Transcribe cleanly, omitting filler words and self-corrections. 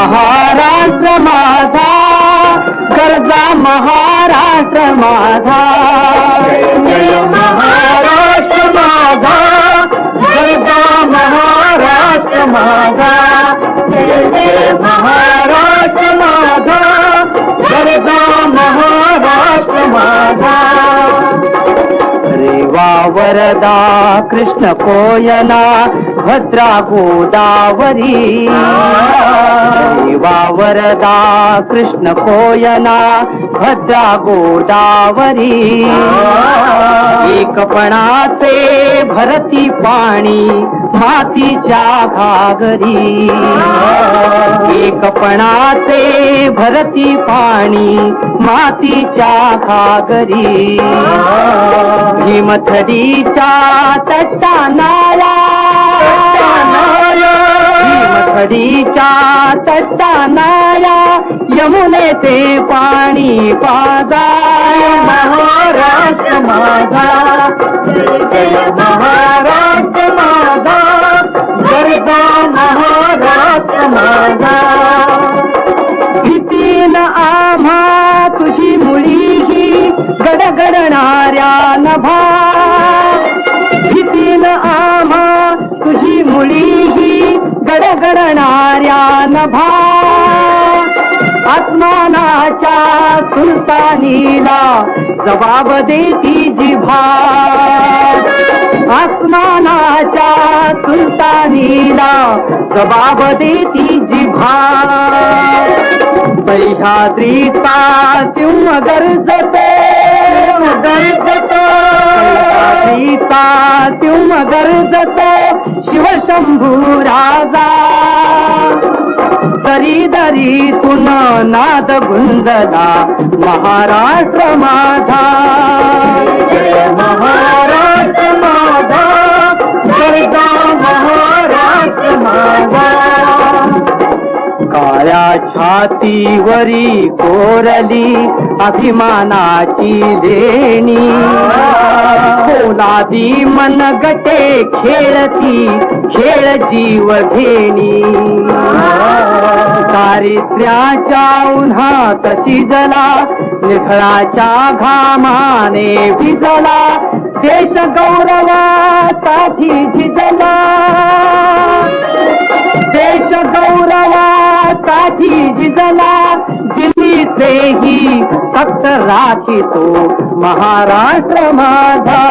महाराष्ट्र माझा, गरजा महाराष्ट्र माझा, जय महाराष्ट्र माझा, गरजा महाराष्ट्र माझा, जय महाराष्ट्र माझा, गरजा महाराष्ट्र माझा. रेवा वरदा कृष्ण कोयना भद्रा गोदावरी, रेवा वरदा कृष्ण कोयना भद्रा गोदावरी. एकपणाचे भरती पाणी मातीच्या घागरी, एकपणाचे भरती पाणी मातीच्या घागरी. भीमथडीच्या तटानाला, भीमथडीच्या तटानाला यमुनेचे पाणी पाजा. महाराष्ट्र माझा, जय महाराष्ट्र माझा, गरजा महाराष्ट्र माझा. भीतीन आम्हा तुझी मुळी ही गडगडणाऱ्या नभा, भीतीन आम्हा तुझी मुळी ही गडगडणाऱ्या नभा. आसमानाच्या सुलतानीला जबाब देती जिभा, आसमानाच्या सुलतानीला जबाब देती जिभा. सह्याद्रीचा सिंह गरजतो, गरजतो, सह्याद्रीचा सिंह गरजतो शिवशंभू राजा. दरी दरीतून नाद गुंजला महाराष्ट्र माझा, जय महाराष्ट्र माझा, गरजा महाराष्ट्र माझा. काळ्या छातीवरी कोरली अभिमानाची देणी, पोलादी मनगटे खेळती खेळ जीव घेणी. चारित्र्याच्या उन्हात शिजला, निखळाच्या घामाने भिजला, देश गौरवासाठी झिजला, देश गौरवासाठी झिजला. दिल्लीचेही फक्त राखितो महाराष्ट्र माझा.